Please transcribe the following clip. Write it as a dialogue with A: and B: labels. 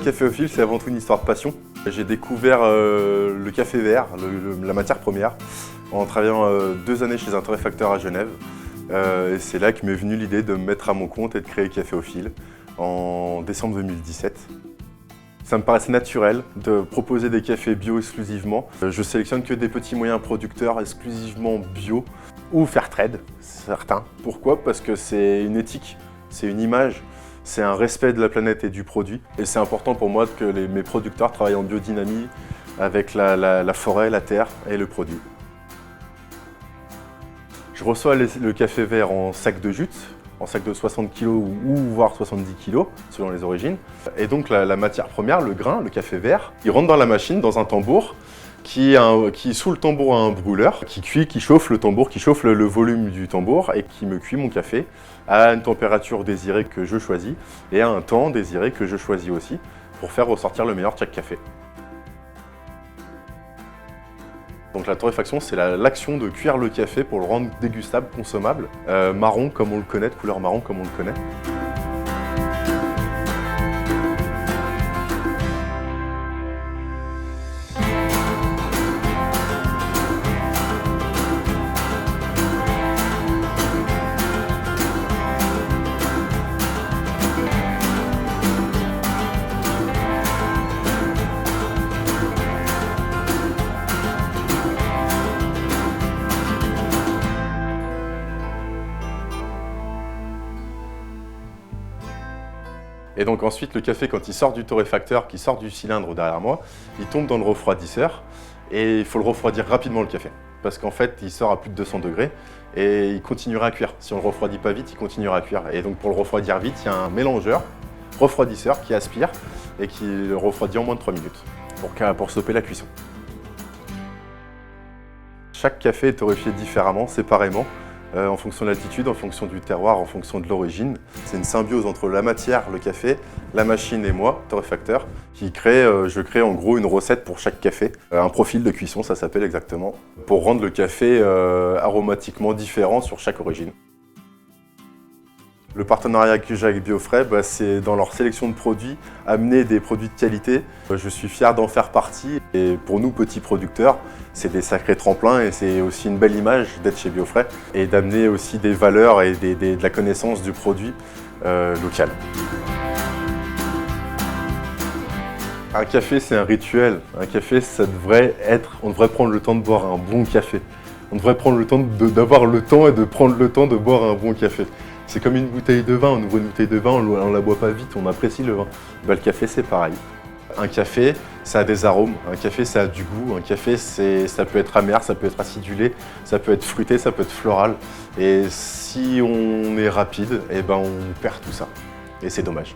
A: Caféophile, c'est avant tout une histoire de passion. J'ai découvert le café vert, la matière première, en travaillant 2 années chez un torréfacteur à Genève. Et c'est là que m'est venue l'idée de me mettre à mon compte et de créer Caféophile en décembre 2017. Ça me paraissait naturel de proposer des cafés bio exclusivement. Je sélectionne que des petits moyens producteurs exclusivement bio ou fair trade, certains. Pourquoi? Parce que c'est une éthique, c'est une image, c'est un respect de la planète et du produit. Et c'est important pour moi que mes producteurs travaillent en biodynamie avec la forêt, la terre et le produit. Je reçois le café vert en sac de jute, en sac de 60 kg ou voire 70 kg, selon les origines. Et donc la matière première, le grain, le café vert, il rentre dans la machine, dans un tambour, qui sous le tambour a un brûleur, qui cuit, qui chauffe le tambour, qui chauffe le volume du tambour et qui me cuit mon café à une température désirée que je choisis et à un temps désiré que je choisis aussi pour faire ressortir le meilleur de chaque café. Donc la torréfaction, c'est l'action de cuire le café pour le rendre dégustable, consommable, marron comme on le connaît, de couleur marron comme on le connaît. Et donc ensuite, le café, quand il sort du torréfacteur, qui sort du cylindre derrière moi, il tombe dans le refroidisseur et il faut le refroidir rapidement le café. Parce qu'en fait, il sort à plus de 200 degrés et il continuera à cuire. Si on ne le refroidit pas vite, il continuera à cuire. Et donc pour le refroidir vite, il y a un mélangeur, refroidisseur, qui aspire et qui le refroidit en moins de 3 minutes pour stopper la cuisson. Chaque café est torréfié différemment, séparément. En fonction de l'altitude, en fonction du terroir, en fonction de l'origine. C'est une symbiose entre la matière, le café, la machine et moi, torréfacteur, qui je crée en gros une recette pour chaque café. Un profil de cuisson, ça s'appelle exactement, pour rendre le café aromatiquement différent sur chaque origine. Le partenariat que j'ai avec Biofrais, c'est dans leur sélection de produits, amener des produits de qualité. Je suis fier d'en faire partie et pour nous, petits producteurs, c'est des sacrés tremplins et c'est aussi une belle image d'être chez Biofrais et d'amener aussi des valeurs et de la connaissance du produit local. Un café, c'est un rituel. Un café, on devrait prendre le temps de boire un bon café. On devrait prendre le temps d'avoir le temps et de prendre le temps de boire un bon café. C'est comme une bouteille de vin, on ouvre une bouteille de vin, on ne la boit pas vite, on apprécie le vin. Le café, c'est pareil. Un café, ça a des arômes, un café, ça a du goût, un café, ça peut être amer, ça peut être acidulé, ça peut être fruité, ça peut être floral. Et si on est rapide, on perd tout ça. Et c'est dommage.